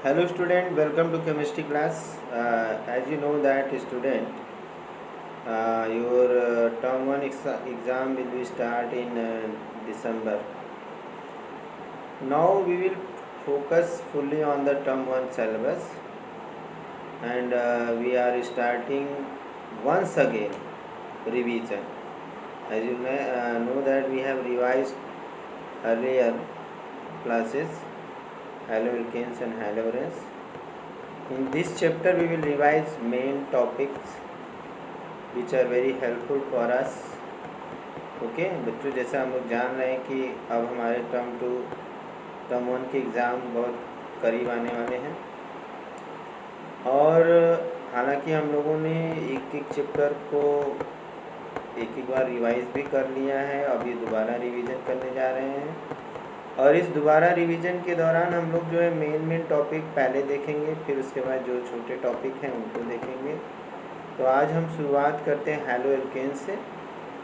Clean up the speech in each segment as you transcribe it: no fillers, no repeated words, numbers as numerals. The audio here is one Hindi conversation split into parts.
Hello student, welcome to chemistry class. As you know that student, your term 1 exam will be start in December. Now we will focus fully on the term 1 syllabus, and we are starting once again revision. As you know that we have revised earlier classes haloalkanes and halogens. In this chapter we will revise main topics which are very helpful for us. Okay बच्चों, जैसा हम लोग जान रहे हैं कि अब हमारे टर्म 1 के एग्ज़ाम बहुत करीब आने वाले हैं, और हालांकि हम लोगों ने एक एक चैप्टर को एक एक बार रिवाइज भी कर लिया है, अभी दोबारा रिवीजन करने जा रहे हैं। और इस दोबारा रिवीजन के दौरान हम लोग जो है मेन टॉपिक पहले देखेंगे, फिर उसके बाद जो छोटे टॉपिक हैं उनको देखेंगे। तो आज हम शुरुआत करते हैं हैलोएल्केन से,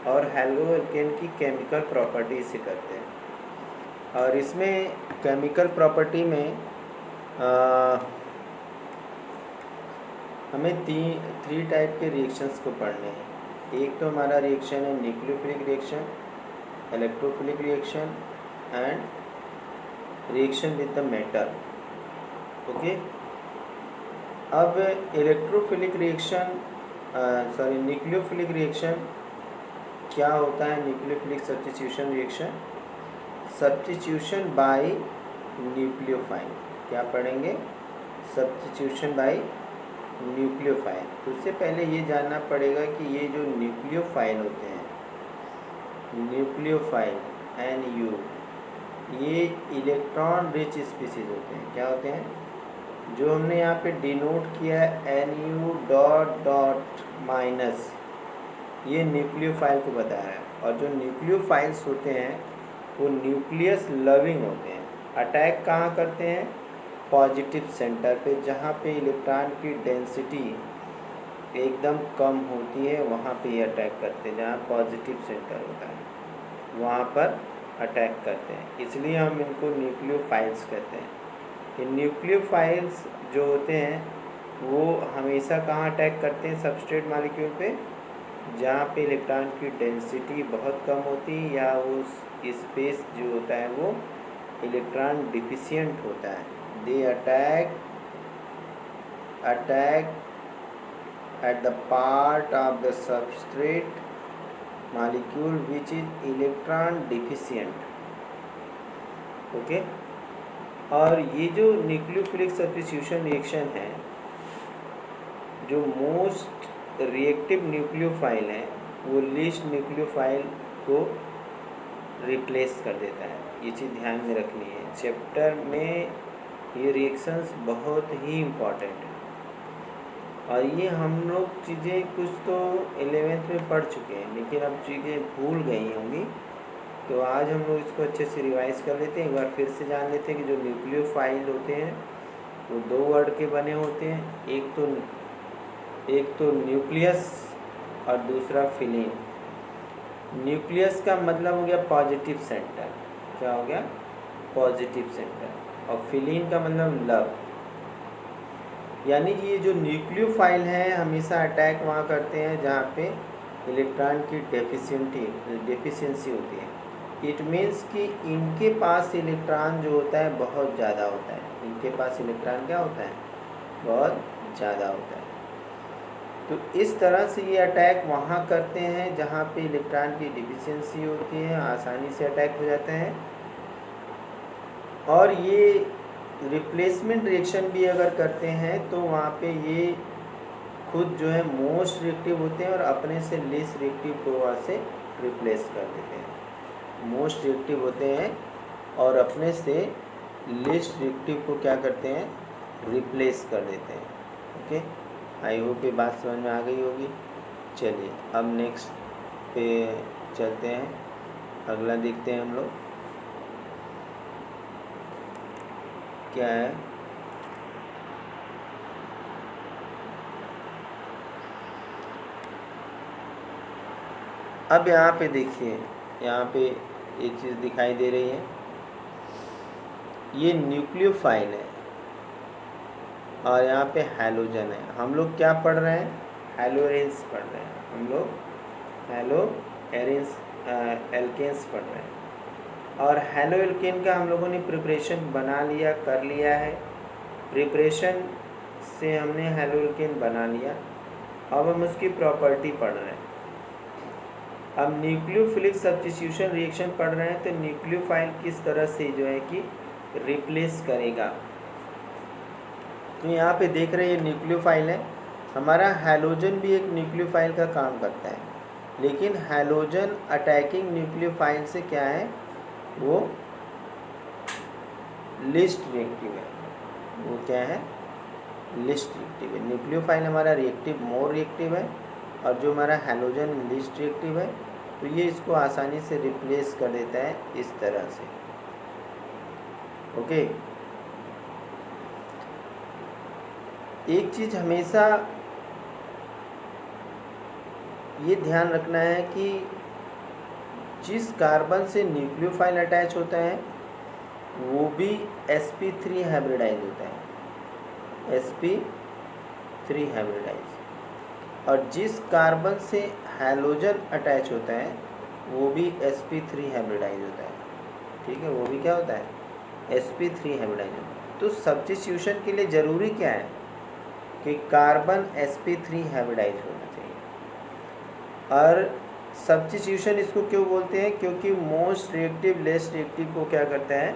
और हैलोएल्केन की केमिकल प्रॉपर्टी से करते हैं। और इसमें केमिकल प्रॉपर्टी में हमें थ्री टाइप के रिएक्शंस को पढ़ने हैं। एक तो हमारा रिएक्शन है nucleophilic reaction, electrophilic reaction and reaction with the metal. Okay, अब इलेक्ट्रोफिलिक रिएक्शन न्यूक्लियोफिलिक रिएक्शन क्या होता है? Nucleophilic substitution reaction, substitution by nucleophile. क्या पढ़ेंगे? Substitution by nucleophile. तो उससे पहले ये जानना पड़ेगा कि ये जो न्यूक्लियोफाइल होते हैं, न्यूक्लियोफाइल NU, ये इलेक्ट्रॉन रिच स्पीसीज होते हैं। क्या होते हैं? जो हमने यहाँ पे डिनोट किया है NU डॉट डॉट माइनस, ये न्यूक्लियोफाइल को बताया है। और जो न्यूक्लियोफाइल्स होते हैं वो न्यूक्लियस लविंग होते हैं। अटैक कहाँ करते हैं? पॉजिटिव सेंटर पे, जहाँ पे इलेक्ट्रॉन की डेंसिटी एकदम कम होती है वहाँ पे ये अटैक करते हैं। जहाँ पॉजिटिव सेंटर होता है वहाँ पर अटैक करते हैं, इसलिए हम इनको न्यूक्लियोफाइल्स कहते हैं। ये न्यूक्लियोफाइल्स जो होते हैं वो हमेशा कहाँ अटैक करते हैं? सबस्ट्रेट मॉलिक्यूल पे, जहाँ पे इलेक्ट्रॉन की डेंसिटी बहुत कम होती है या वो स्पेस जो होता है वो इलेक्ट्रॉन डिफिशिएंट होता है। They attack at the part of the substrate molecule which is electron deficient। Okay, और ये जो न्यूक्लियोफिलिक सब्स्टिट्यूशन रिएक्शन है, जो मोस्ट रिएक्टिव न्यूक्लियोफाइल है वो लीस्ट न्यूक्लियोफाइल को रिप्लेस कर देता है। ये चीज़ ध्यान में रखनी है। चैप्टर में ये रिएक्शंस बहुत ही इम्पॉर्टेंट है, और ये हम लोग चीज़ें कुछ तो 11th में पढ़ चुके हैं, लेकिन अब चीज़ें भूल गई होंगी। तो आज हम लोग इसको अच्छे से रिवाइज कर लेते हैं, एक बार फिर से जान लेते हैं कि जो न्यूक्लियोफाइल होते हैं वो दो वर्ड के बने होते हैं। एक तो न्यूक्लियस और दूसरा फिलिन। न्यूक्लियस का मतलब हो गया पॉजिटिव सेंटर। क्या हो गया? Positive centre. और फिलिन का मतलब लव। यानी कि ये जो न्यूक्लियोफाइल हैं हमेशा अटैक वहाँ करते हैं जहाँ पे इलेक्ट्रॉन की डेफिशिएंसी होती है। इट मीन्स कि इनके पास इलेक्ट्रॉन जो होता है बहुत ज़्यादा होता है। इनके पास इलेक्ट्रॉन क्या होता है? बहुत ज़्यादा होता है। तो इस तरह से ये अटैक वहाँ करते हैं जहाँ पे इलेक्ट्रॉन की डिफिशिएंसी होती है, आसानी से अटैक हो जाते हैं। और ये रिप्लेसमेंट रिएक्शन भी अगर करते हैं तो वहाँ पे ये खुद जो है मोस्ट रिएक्टिव होते हैं और अपने से लेस रिएक्टिव को वहाँ से रिप्लेस कर देते हैं। मोस्ट रिएक्टिव होते हैं और अपने से लेस रिएक्टिव को क्या करते हैं? रिप्लेस कर देते हैं। ओके, आई होप ये बात समझ में आ गई होगी। चलिए अब नेक्स्ट पे चलते हैं, अगला देखते हैं हम लोग क्या है। अब यहाँ पे देखिए, यहाँ पे एक चीज़ दिखाई दे रही है, ये न्यूक्लियोफाइल है। और यहाँ पे हैलोजन है। हम लोग क्या पढ़ रहे हैं? हैलोरेंस पढ़ रहे हैं। हम लोग हैलोरेंस एल्केन्स पढ़ रहे हैं। और हैलो एल्केन का हम लोगों ने प्रिपरेशन बना लिया, कर लिया है। प्रिपरेशन से हमने हैलो एल्केन बना लिया। अब हम उसकी प्रॉपर्टी पढ़ रहे हैं। अब न्यूक्लियोफिलिक सब्स्टिट्यूशन रिएक्शन पढ़ रहे हैं, तो न्यूक्लियोफाइल किस तरह से जो है कि रिप्लेस करेगा। तो यहाँ पे देख रहे हैं ये न्यूक्लियोफाइल है। हमारा हैलोजन भी एक न्यूक्लियोफाइल का काम करता है, लेकिन हैलोजन अटैकिंग न्यूक्लियोफाइल से क्या है, वो लिस्ट रिएक्टिव है। वो क्या है? लिस्ट रिएक्टिव है। न्यूक्लियोफाइल हमारा रिएक्टिव, मोर रिएक्टिव है, और जो हमारा हैलोजन लिस्ट रिएक्टिव है, तो ये इसको आसानी से रिप्लेस कर देता है इस तरह से। ओके। एक चीज़ हमेशा ये ध्यान रखना है कि जिस कार्बन से न्यूक्लियोफाइल अटैच होता है वो भी sp3 हाइब्रिडाइज होता है, sp3 हाइब्रिडाइज। और जिस कार्बन से हैलोजन अटैच होता है वो भी sp3 हाइब्रिडाइज होता है। ठीक है, वो भी क्या होता है? sp3 हाइब्रिडाइज होता है। तो सब्स्टिट्यूशन के लिए ज़रूरी क्या है कि कार्बन sp3 हाइब्रिडाइज होना चाहिए। और सब्स्टिट्यूशन इसको क्यों बोलते हैं? क्योंकि मोस्ट रिएक्टिव लेस रिएक्टिव को क्या करता है?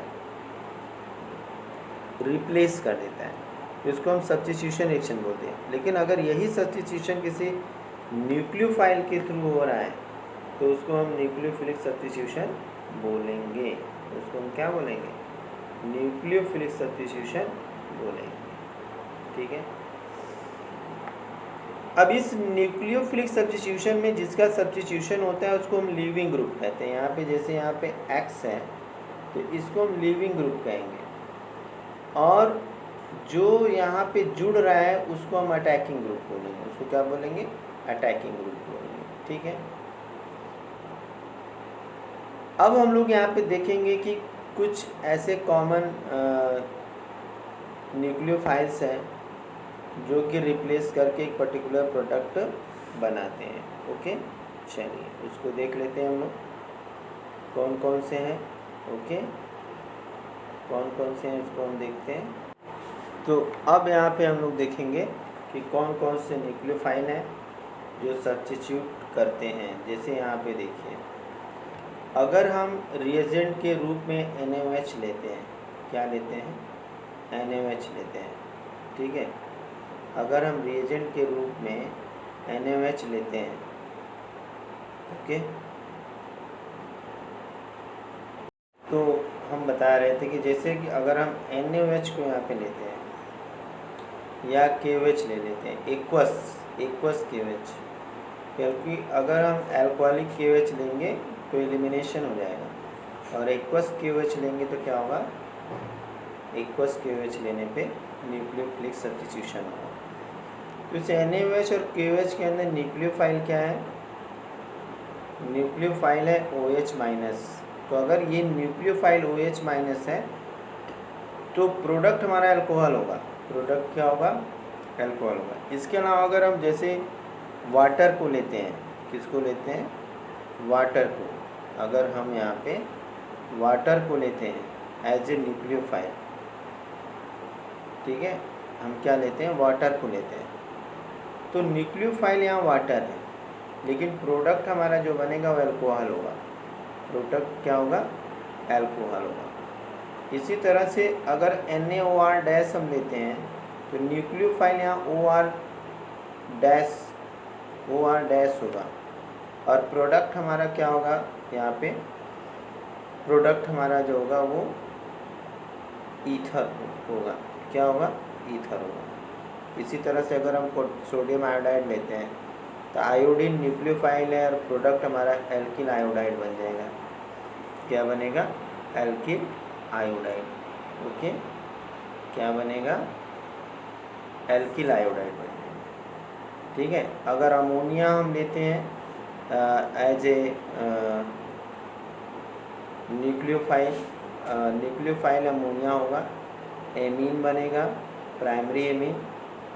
रिप्लेस कर देता है। तो इसको हम सब्स्टिट्यूशन रिएक्शन बोलते हैं। लेकिन अगर यही सब्स्टिट्यूशन किसी न्यूक्लियोफाइल के थ्रू हो रहा है तो उसको हम न्यूक्लियोफिलिक सब्स्टिट्यूशन बोलेंगे। उसको हम क्या बोलेंगे? न्यूक्लियोफिलिक सब्स्टिट्यूशन बोलेंगे। ठीक है। अब इस न्यूक्लियोफिलिक सब्स्टिट्यूशन में जिसका सब्स्टिट्यूशन होता है उसको हम लीविंग ग्रुप कहते हैं। यहाँ पे जैसे यहाँ पे X है तो इसको हम लीविंग ग्रुप कहेंगे, और जो यहाँ पे जुड़ रहा है उसको हम अटैकिंग ग्रुप बोलेंगे। उसको क्या बोलेंगे? अटैकिंग ग्रुप बोलेंगे। ठीक है। अब हम लोग यहाँ पे देखेंगे कि कुछ ऐसे कॉमन न्यूक्लियोफाइल्स हैं जो कि रिप्लेस करके एक पर्टिकुलर प्रोडक्ट बनाते हैं। ओके, चलिए उसको देख लेते हैं हम लोग कौन कौन से हैं। ओके, कौन कौन से हैं इसको हम देखते हैं। तो अब यहाँ पे हम लोग देखेंगे कि कौन कौन से न्यूक्लियोफाइल हैं जो सब्स्टिट्यूट करते हैं। जैसे यहाँ पे देखिए, अगर हम रिएजेंट के रूप में NaOH लेते हैं, क्या लेते हैं? NaOH लेते हैं। ठीक है। अगर हम रिएजेंट के रूप में NaOH लेते हैं, ओके, तो हम बता रहे थे कि जैसे कि अगर हम NaOH को यहाँ पे लेते हैं या KOH ले लेते हैं, एक्वस KOH, क्योंकि अगर हम एल्कोहलिक KOH लेंगे तो एलिमिनेशन हो जाएगा, और एक्वस KOH लेंगे तो क्या होगा? एक्वस KOH लेने पे न्यूक्लियोफिलिक सब्स्टिट्यूशन होगा। तो इस NaOH और KOH के अंदर न्यूक्लियोफाइल क्या है? न्यूक्लियोफाइल है OH माइनस। तो अगर ये न्यूक्लियोफाइल OH माइनस है तो प्रोडक्ट हमारा अल्कोहल होगा। प्रोडक्ट क्या होगा? अल्कोहल होगा। इसके अलावा अगर हम जैसे वाटर को लेते हैं, किसको लेते हैं? वाटर को। अगर हम यहाँ पे वाटर को लेते हैं एज ए न्यूक्लियोफाइल, ठीक है, हम क्या लेते हैं? वाटर को लेते हैं। तो न्यूक्लियोफाइल यहाँ वाटर है, लेकिन प्रोडक्ट हमारा जो बनेगा वो अल्कोहल होगा। प्रोडक्ट क्या होगा? अल्कोहल होगा। इसी तरह से अगर NaOR डैश हम लेते हैं तो न्यूक्लियोफाइल यहाँ OR डैश होगा, और प्रोडक्ट हमारा क्या होगा? यहाँ पे प्रोडक्ट हमारा जो होगा वो ईथर होगा। क्या होगा? ईथर होगा। इसी तरह से अगर हम सोडियम आयोडाइड लेते हैं तो आयोडीन न्यूक्लियोफाइल है और प्रोडक्ट हमारा एल्किल आयोडाइड बन जाएगा। क्या बनेगा? Alkyl iodide. ओके, क्या बनेगा? एल्किल आयोडाइड बनेगा। ठीक है। अगर अमोनिया हम लेते हैं एज ए न्यूक्लियोफाइल अमोनिया होगा, एमीन बनेगा, प्राइमरी एमीन।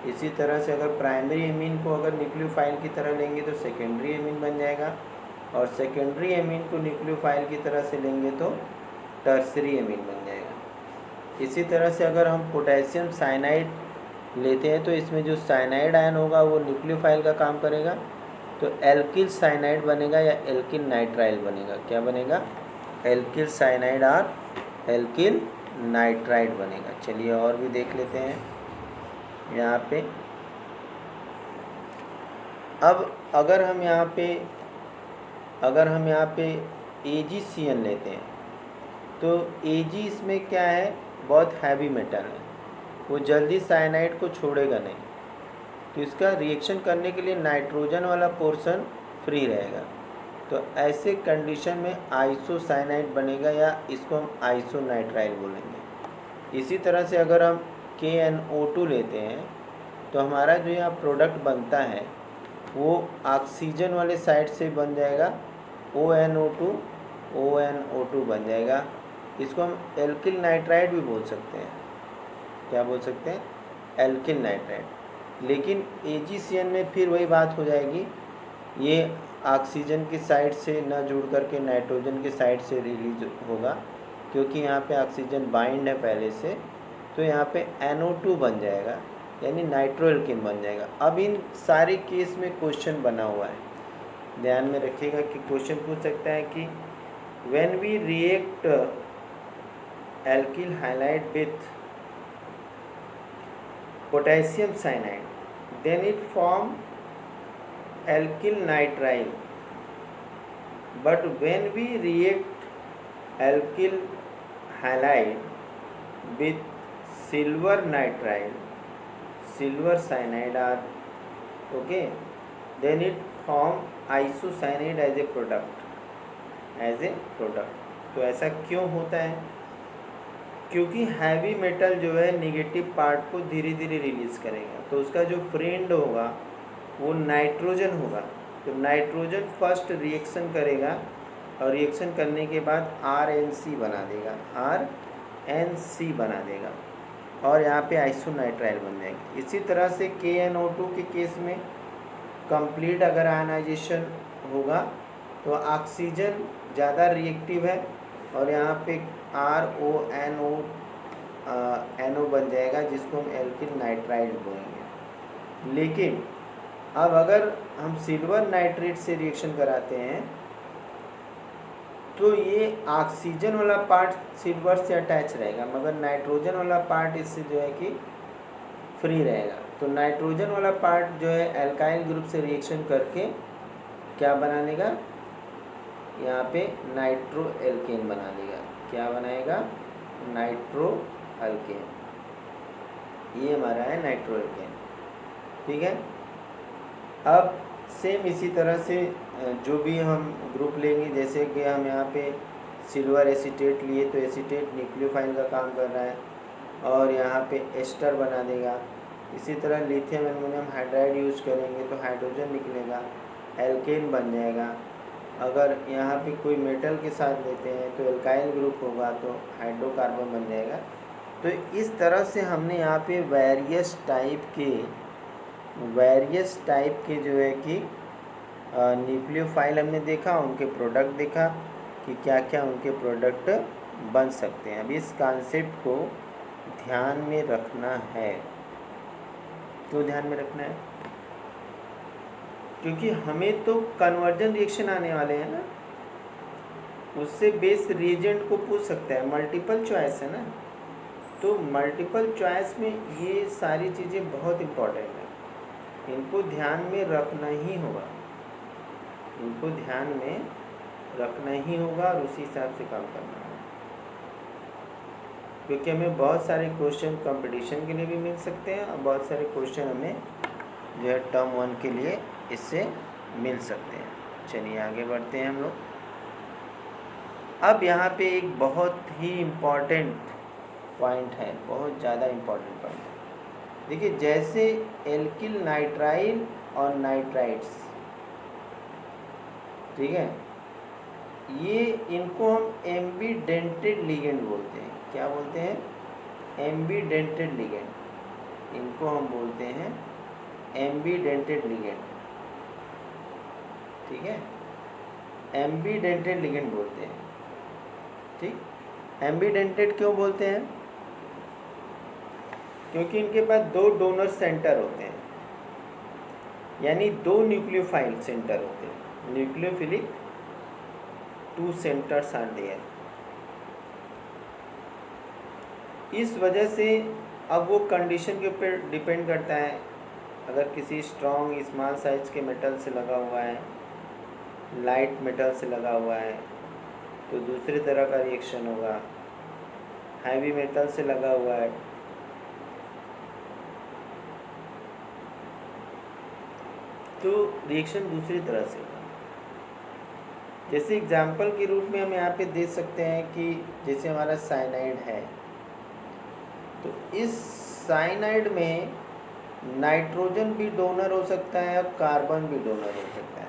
इसी तरह से अगर प्राइमरी एमीन को अगर न्यूक्लियोफाइल की तरह लेंगे तो सेकेंडरी एमीन बन जाएगा, और सेकेंडरी एमीन को न्यूक्लियोफाइल की तरह से लेंगे तो टर्सरी एमीन बन जाएगा। इसी तरह से अगर हम पोटेशियम साइनाइड लेते हैं तो इसमें जो साइनाइड आयन होगा वो न्यूक्लियोफाइल का काम करेगा, तो एल्किल साइनाइड बनेगा या एल्किल नाइट्राइल बनेगा। क्या बनेगा? एल्किल साइनाइड और एल्किल नाइट्राइड बनेगा। चलिए और भी देख लेते हैं यहाँ पे। अब अगर हम यहाँ पे AgCN लेते हैं तो Ag इसमें क्या है, बहुत हैवी मेटल है, वो जल्दी साइनाइड को छोड़ेगा नहीं, तो इसका रिएक्शन करने के लिए नाइट्रोजन वाला पोर्शन फ्री रहेगा, तो ऐसे कंडीशन में आइसोसाइनाइड बनेगा या इसको हम आइसोनाइट्राइल बोलेंगे। इसी तरह से अगर हम KNO2 लेते हैं तो हमारा जो यहाँ प्रोडक्ट बनता है वो ऑक्सीजन वाले साइड से बन जाएगा, ONO2 बन जाएगा। इसको हम एल्किल नाइट्राइड भी बोल सकते हैं। क्या बोल सकते हैं? Alkyl nitride. लेकिन AgCN में फिर वही बात हो जाएगी, ये ऑक्सीजन की साइड से न जुड़ करके नाइट्रोजन की साइड से रिलीज होगा, क्योंकि यहाँ पे ऑक्सीजन बाइंड है पहले से, तो यहाँ पे NO2 बन जाएगा यानी नाइट्रो एल्केन बन जाएगा। अब इन सारे केस में क्वेश्चन बना हुआ है, ध्यान में रखिएगा कि क्वेश्चन पूछ सकता है कि when we react alkyl halide with potassium cyanide then it form alkyl nitrile, but when we react alkyl halide with silver nitrile, silver cyanide are okay, then it form isocyanide as a product। तो ऐसा क्यों होता है? क्योंकि हैवी मेटल जो है निगेटिव पार्ट को धीरे धीरे रिलीज करेगा, तो उसका जो फ्रेंड होगा वो नाइट्रोजन होगा, तो नाइट्रोजन फर्स्ट रिएक्शन करेगा और रिएक्शन करने के बाद RNC बना देगा और यहाँ पे आइसोनाइट्राइल बन जाएगा। इसी तरह से KNO2 के केस में कंप्लीट अगर आयनाइजेशन होगा तो ऑक्सीजन ज़्यादा रिएक्टिव है और यहाँ पे RONO बन जाएगा, जिसको हम एल्किल नाइट्राइड बोलेंगे। लेकिन अब अगर हम सिल्वर नाइट्रेट से रिएक्शन कराते हैं तो ये ऑक्सीजन वाला पार्ट सिल्वर से अटैच रहेगा, मगर नाइट्रोजन वाला पार्ट इससे जो है कि फ्री रहेगा। तो नाइट्रोजन वाला पार्ट जो है एल्काइल ग्रुप से रिएक्शन करके क्या बना लेगा, यहाँ पे नाइट्रो एल्केन बना देगा। क्या बनाएगा? Nitro alkene. ये हमारा है नाइट्रो एल्केन, ठीक है। अब सेम इसी तरह से जो भी हम ग्रुप लेंगे, जैसे कि हम यहाँ पे सिल्वर एसीटेट लिए तो एसीटेट न्यूक्लियोफाइल का काम कर रहा है और यहाँ पे एस्टर बना देगा। इसी तरह लिथियम एल्युमिनियम हाइड्राइड यूज करेंगे तो हाइड्रोजन निकलेगा, एल्केन बन जाएगा। अगर यहाँ पे कोई मेटल के साथ लेते हैं तो एल्काइल ग्रुप होगा तो हाइड्रोकार्बन बन जाएगा। तो इस तरह से हमने यहाँ पे वेरियस टाइप के जो है कि न्यूक्लियोफाइल हमने देखा, उनके प्रोडक्ट देखा कि क्या क्या उनके प्रोडक्ट बन सकते हैं। अब इस कॉन्सेप्ट को ध्यान में रखना है। क्यों ध्यान में रखना है? क्योंकि हमें तो कन्वर्जन रिएक्शन आने वाले हैं ना, उससे बेस रिएजेंट को पूछ सकता है, मल्टीपल चॉइस है ना। तो मल्टीपल चॉइस में ये सारी चीज़ें बहुत इम्पोर्टेंट है, इनको ध्यान में रखना ही होगा, और उसी हिसाब से काम करना है। क्योंकि हमें बहुत सारे क्वेश्चन कंपटीशन के लिए भी मिल सकते हैं और बहुत सारे क्वेश्चन हमें जो है टर्म 1 के लिए इससे मिल सकते हैं। चलिए आगे बढ़ते हैं हम लोग। अब यहाँ पे एक बहुत ही इम्पॉर्टेंट पॉइंट है, बहुत ज़्यादा इम्पॉर्टेंट पॉइंट है। देखिए, जैसे एल्किल नाइट्राइल और नाइट्राइड्स, ठीक है, ये इनको हम एम्बीडेंटेड लिगेंड बोलते हैं। क्या बोलते हैं? एम्बीडेंटेड लिगेंड। उनको हम बोलते हैं एम्बीडेंटेड लिगेंड। ठीक है, एम्बीडेंटेड लिगेंड बोलते हैं। ठीक, एम्बीडेंटेड क्यों बोलते हैं? क्योंकि इनके पास दो डोनर सेंटर होते हैं, यानी दो न्यूक्लियोफाइल सेंटर होते हैं। Nucleophilic two centres are there. इस वजह से अब वो कंडीशन के ऊपर डिपेंड करता है। अगर किसी स्ट्रॉन्ग स्मॉल साइज के मेटल से लगा हुआ है, लाइट मेटल से लगा हुआ है, तो दूसरी तरह का रिएक्शन होगा। हैवी मेटल से लगा हुआ है तो रिएक्शन दूसरी तरह से होगा। जैसे एग्जाम्पल के रूप में हम यहाँ पे दे सकते हैं कि जैसे हमारा साइनाइड है, तो इस साइनाइड में नाइट्रोजन भी डोनर हो सकता है और कार्बन भी डोनर हो सकता है।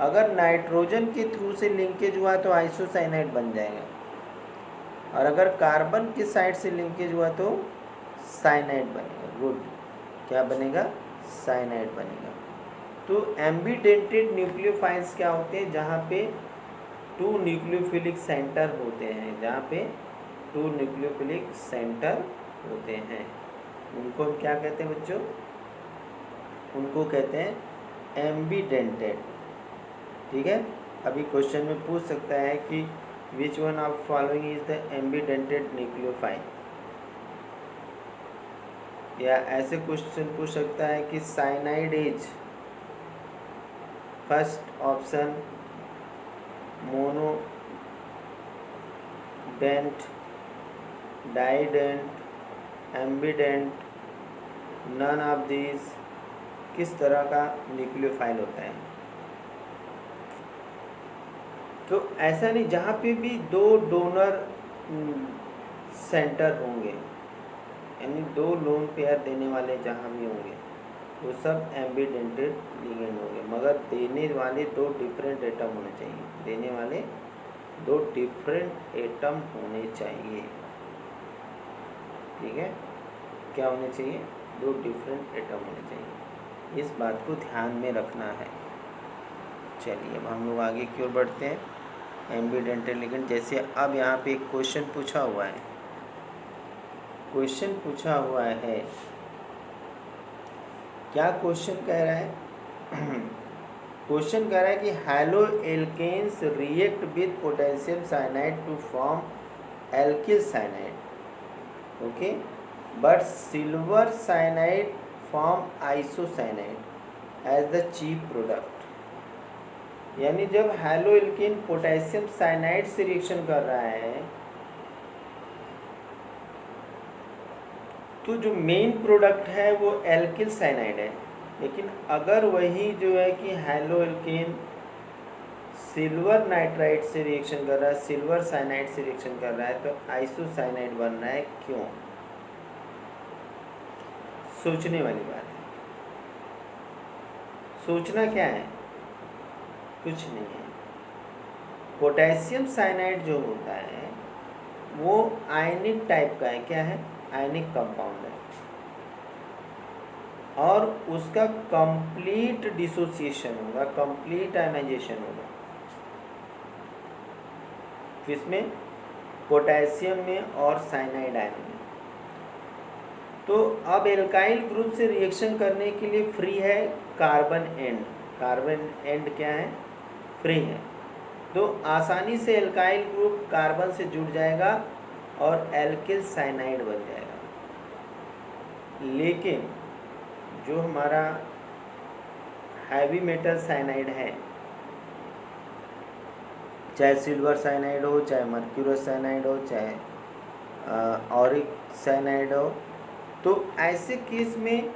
अगर नाइट्रोजन के थ्रू से लिंकेज हुआ तो आइसोसाइनाइड बन जाएगा, और अगर कार्बन की साइड से लिंकेज हुआ तो साइनाइड बनेगा। गुड, क्या बनेगा? साइनाइड बनेगा। तो एम्बीडेंटेड न्यूक्लियोफाइल्स क्या होते हैं? जहाँ पे टू न्यूक्लियोफिलिक सेंटर होते हैं, जहाँ पे टू न्यूक्लियोफिलिक सेंटर होते हैं, उनको हम क्या कहते हैं बच्चों? उनको कहते हैं एम्बीडेंटेड। ठीक है, अभी क्वेश्चन में पूछ सकता है कि which one of following is the ambidented nucleophile, या ऐसे क्वेश्चन पूछ सकता है कि cyanide is first option, monodent, dident, ambident, none of these, किस तरह का न्यूक्लियोफाइल होता है? तो ऐसा नहीं, जहाँ पे भी दो डोनर सेंटर होंगे, यानी दो लोन पेयर देने वाले जहाँ भी होंगे, वो सब एम्बीडेंटेड लिगेंड होंगे। मगर देने वाले दो डिफरेंट एटम होने चाहिए, देने वाले दो डिफरेंट एटम होने चाहिए। ठीक है, क्या होने चाहिए? दो डिफरेंट एटम होने चाहिए। इस बात को ध्यान में रखना है। चलिए अब हम लोग आगे की ओर बढ़ते हैं। एम्बीडेंटेड लिगेंड, जैसे अब यहाँ पे एक क्वेश्चन पूछा हुआ है, क्वेश्चन पूछा हुआ है, क्या क्वेश्चन कह रहा है? क्वेश्चन कह रहा है कि haloalkanes react with potassium cyanide to form alkyl cyanide, okay, but silver cyanide form isocyanide as the chief product. यानी जब हैलो एल्केन पोटेशियम साइनाइड से रिएक्शन कर रहा है तो जो मेन प्रोडक्ट है वो एल्किल साइनाइड है, लेकिन अगर वही जो है कि हैलो एल्केन सिल्वर नाइट्राइड से रिएक्शन कर रहा है, सिल्वर साइनाइड से रिएक्शन कर रहा है, तो आइसोसाइनाइड बन रहा है। क्यों? सोचने वाली बात है। सोचना क्या है? कुछ नहीं है। पोटेशियम साइनाइड जो होता है वो आयनिक टाइप का है। क्या है? आयनिक कंपाउंड है, और उसका कंप्लीट डिसोसिएशन होगा, कंप्लीट आयनाइजेशन होगा। किसमें? पोटेशियम में और साइनाइड आयन में। तो अब एल्काइल ग्रुप से रिएक्शन करने के लिए फ्री है कार्बन एंड। कार्बन एंड क्या है? फ्री है। तो आसानी से एल्काइल ग्रुप कार्बन से जुड़ जाएगा और एल्किल साइनाइड बन जाएगा। लेकिन जो हमारा हैवी मेटल साइनाइड है, चाहे सिल्वर साइनाइड हो, चाहे मर्क्यूरस साइनाइड हो, चाहे ऑरिक साइनाइड हो, तो ऐसे केस में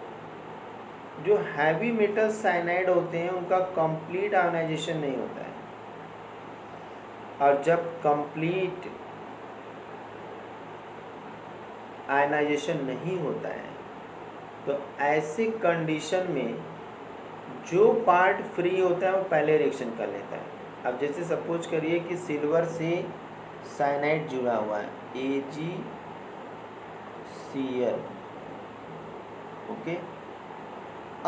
जो हैवी मेटल साइनाइड होते हैं उनका कंप्लीट आयनाइजेशन नहीं होता है। और जब कंप्लीट आयनाइजेशन नहीं होता है तो ऐसे कंडीशन में जो पार्ट फ्री होता है वो पहले रिएक्शन कर लेता है। अब जैसे सपोज करिए कि सिल्वर से साइनाइड जुड़ा हुआ है, AgCl, ओके।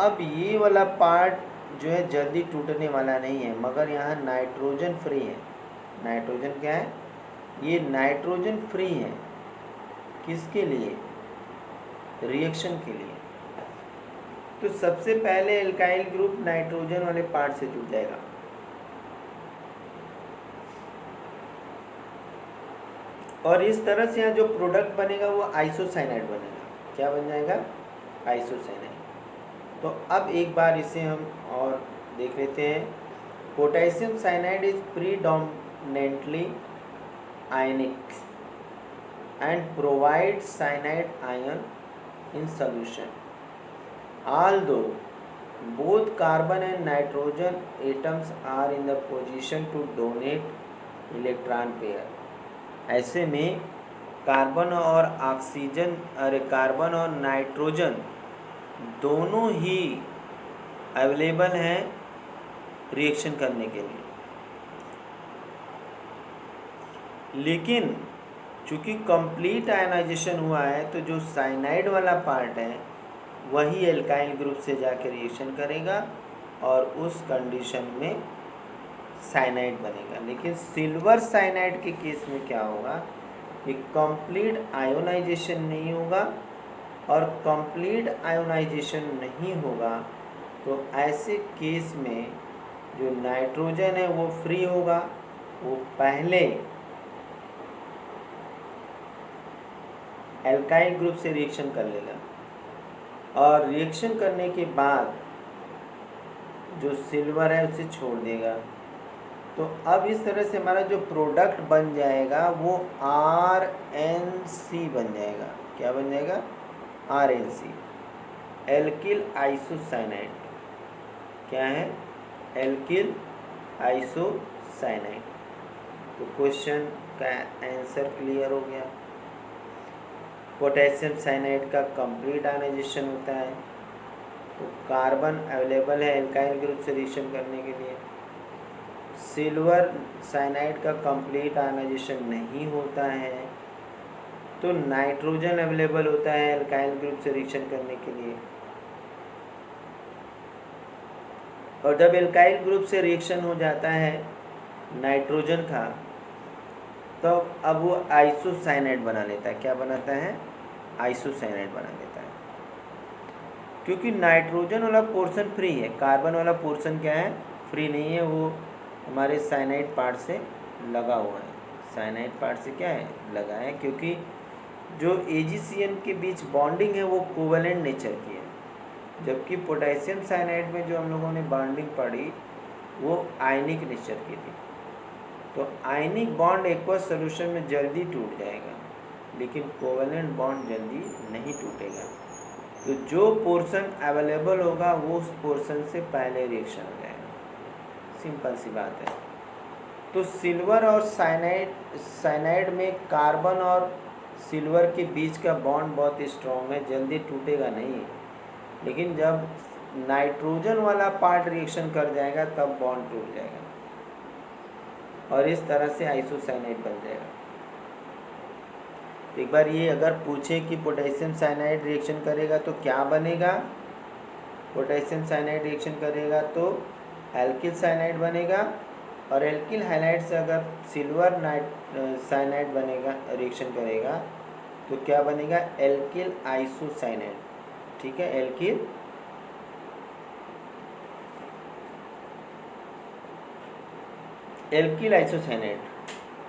अब ये वाला पार्ट जो है जल्दी टूटने वाला नहीं है, मगर यहाँ नाइट्रोजन फ्री है। नाइट्रोजन क्या है? ये नाइट्रोजन फ्री है। किसके लिए? रिएक्शन के लिए। तो सबसे पहले एल्काइल ग्रुप नाइट्रोजन वाले पार्ट से जुड़ जाएगा। और इस तरह से यहाँ जो प्रोडक्ट बनेगा वो आइसोसाइनाइड बनेगा। क्या बन जाएगा? आइसोसाइनाइड। तो अब एक बार इसे हम और देख लेते हैं। Potassium cyanide is predominantly ionic and provide cyanide ion in solution. Although both carbon and nitrogen atoms are in the position to donate electron pair. ऐसे में कार्बन और ऑक्सीजन कार्बन और नाइट्रोजन दोनों ही अवेलेबल हैं रिएक्शन करने के लिए, लेकिन चूँकि कंप्लीट आयनाइजेशन हुआ है तो जो साइनाइड वाला पार्ट है वही एल्काइल ग्रुप से जाकर रिएक्शन करेगा और उस कंडीशन में साइनाइड बनेगा। लेकिन सिल्वर साइनाइड के केस में क्या होगा कि कंप्लीट आयोनाइजेशन नहीं होगा, और कंप्लीट आयोनाइजेशन नहीं होगा तो ऐसे केस में जो नाइट्रोजन है वो फ्री होगा, वो पहले एल्काइल ग्रुप से रिएक्शन कर लेगा और रिएक्शन करने के बाद जो सिल्वर है उसे छोड़ देगा। तो अब इस तरह से हमारा जो प्रोडक्ट बन जाएगा वो RNC बन जाएगा। क्या बन जाएगा? RNC, alkyl isocyanide. क्या है? Alkyl isocyanide. तो क्वेश्चन का आंसर क्लियर हो गया। पोटेशियम साइनाइड का कंप्लीट आयनाइजेशन होता है, तो कार्बन अवेलेबल है एल्काइल ग्रुप से रिएक्शन करने के लिए। सिल्वर साइनाइड का कंप्लीट आयनाइजेशन नहीं होता है, तो नाइट्रोजन अवेलेबल होता है एल्काइल ग्रुप से रिएक्शन करने के लिए। और जब एल्काइल ग्रुप से रिएक्शन हो जाता है नाइट्रोजन का, तो अब वो आइसोसाइनाइड बना लेता है। क्या बनाता है? आइसोसाइनाइड बना लेता है, क्योंकि नाइट्रोजन वाला पोर्शन फ्री है, कार्बन वाला पोर्शन क्या है? फ्री नहीं है, वो हमारे साइनाइड पार्ट से लगा हुआ है। साइनाइड पार्ट से क्या है? लगा है, क्योंकि जो AgCN के बीच बॉन्डिंग है वो कोवेलेंट नेचर की है, जबकि पोटेशियम साइनाइड में जो हम लोगों ने बॉन्डिंग पढ़ी वो आयनिक नेचर की थी। तो आयनिक बॉन्ड एक्वस सोल्यूशन में जल्दी टूट जाएगा, लेकिन कोवेलेंट बॉन्ड जल्दी नहीं टूटेगा। तो जो पोर्शन अवेलेबल होगा वो उस पोर्शन से पहले रिएक्शन हो जाएगा। सिंपल सी बात है। तो सिल्वर और साइनाइड में कार्बन और सिल्वर के बीच का बॉन्ड बहुत स्ट्रॉन्ग है, जल्दी टूटेगा नहीं। लेकिन जब नाइट्रोजन वाला पार्ट रिएक्शन कर जाएगा तब बॉन्ड टूट जाएगा, और इस तरह से आइसोसाइनाइड बन जाएगा। एक बार ये अगर पूछे कि पोटेशियम साइनाइड रिएक्शन करेगा तो क्या बनेगा? पोटेशियम साइनाइड रिएक्शन करेगा तो एल्किल साइनाइड बनेगा, और एल्किल हाइलाइड से अगर सिल्वर साइनाइड बनेगा, रिएक्शन करेगा तो क्या बनेगा? Alkyl isocyanide. ठीक है, एल्किल आइसोसाइनाइड।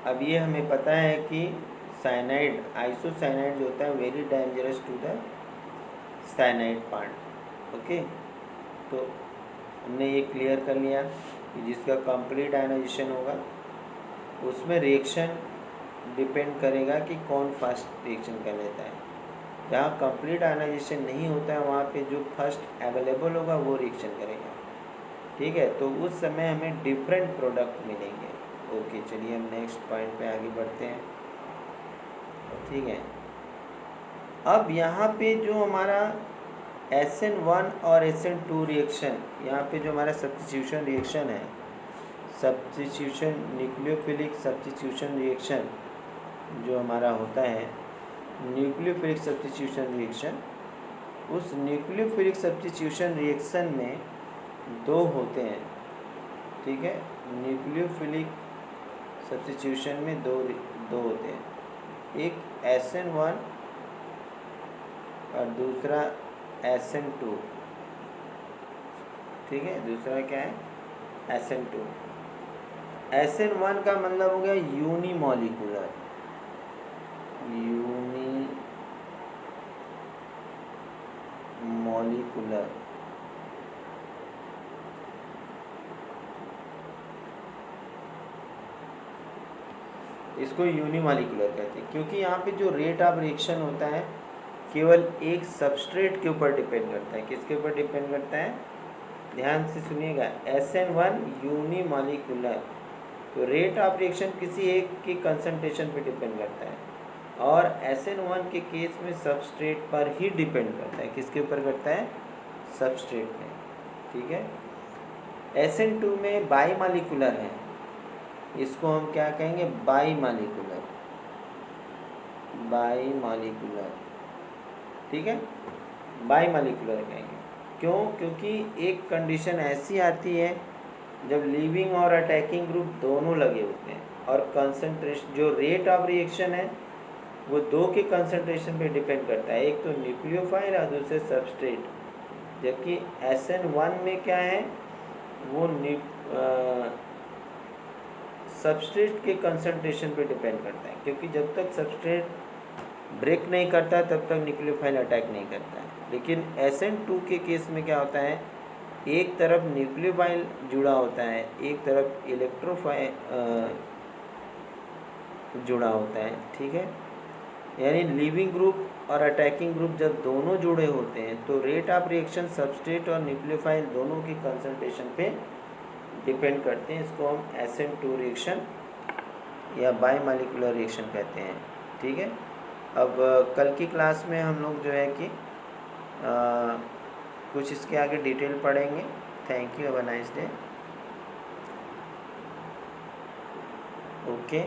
अब ये हमें पता है कि साइनाइड, आइसोसाइनाइड जो होता है very dangerous to the cyanide part. Okay, तो हमने ये क्लियर कर लिया कि जिसका कंप्लीट आयनाइजेशन होगा उसमें रिएक्शन डिपेंड करेगा कि कौन फर्स्ट रिएक्शन कर लेता है। जहाँ कंप्लीट आयनाइजेशन नहीं होता है वहाँ पे जो फर्स्ट अवेलेबल होगा वो रिएक्शन करेगा। ठीक है, तो उस समय हमें डिफरेंट प्रोडक्ट मिलेंगे। ओके, चलिए हम नेक्स्ट पॉइंट पे आगे बढ़ते हैं। ठीक है, अब यहाँ पे जो हमारा SN1 और SN2 रिएक्शन, यहाँ पे जो हमारा सब्स्टिट्यूशन रिएक्शन है, सब्स्टिट्यूशन न्यूक्लियोफिलिक सब्स्टिट्यूशन रिएक्शन जो हमारा होता है, न्यूक्लियोफिलिक सब्स्टिट्यूशन रिएक्शन, उस न्यूक्लियोफिलिक सब्स्टिट्यूशन रिएक्शन में दो होते हैं, ठीक है। न्यूक्लियोफिलिक सब्स्टिट्यूशन में दो होते हैं, एक SN1 और दूसरा SN2, ठीक है। दूसरा क्या है? SN2। SN1 का मतलब हो गया यूनिमॉलिक्यूलर, इसको यूनिमॉलिक्यूलर कहते हैं, क्योंकि यहाँ पे जो रेट ऑफ रिएक्शन होता है केवल एक सबस्ट्रेट के ऊपर डिपेंड करता है। किसके ऊपर डिपेंड करता है? ध्यान से सुनिएगा, SN1 यूनिमॉलिक्यूलर, तो रेट ऑफ रिएक्शन किसी एक की कंसंट्रेशन पे डिपेंड करता है, और SN1 के केस में सबस्ट्रेट पर ही डिपेंड करता है। किसके ऊपर करता है? सबस्ट्रेट में, ठीक है। SN2 में बाईमॉलिक्यूलर है, इसको हम क्या कहेंगे? बाईमॉलिक्यूलर, ठीक है, बाईमॉलिक्यूलर कहेंगे। क्यों? क्योंकि एक कंडीशन ऐसी आती है जब लीविंग और अटैकिंग ग्रुप दोनों लगे होते हैं, और कंसंट्रेशन, जो रेट ऑफ रिएक्शन है वो दो के कंसंट्रेशन पे डिपेंड करता है, एक तो न्यूक्लियोफाइल और दूसरे सबस्ट्रेट। जबकि SN1 में क्या है? वो सबस्ट्रेट के कंसंट्रेशन पे डिपेंड करता है, क्योंकि जब तक सबस्ट्रेट ब्रेक नहीं करता तब तक न्यूक्लियोफाइल अटैक नहीं करता है। लेकिन SN2 के केस में क्या होता है? एक तरफ न्यूक्लियोफाइल जुड़ा होता है, एक तरफ इलेक्ट्रोफाइल जुड़ा होता है, ठीक है। यानी लीविंग ग्रुप और अटैकिंग ग्रुप जब दोनों जुड़े होते हैं तो रेट ऑफ रिएक्शन सबस्ट्रेट और न्यूक्लियोफाइल दोनों की कंसंट्रेशन पे डिपेंड करते हैं। इसको हम SN2 रिएक्शन या बाईमॉलिक्यूलर रिएक्शन कहते हैं, ठीक है। अब कल की क्लास में हम लोग जो है कि कुछ इसके आगे डिटेल पढ़ेंगे। Thank you, have a nice day. Okay.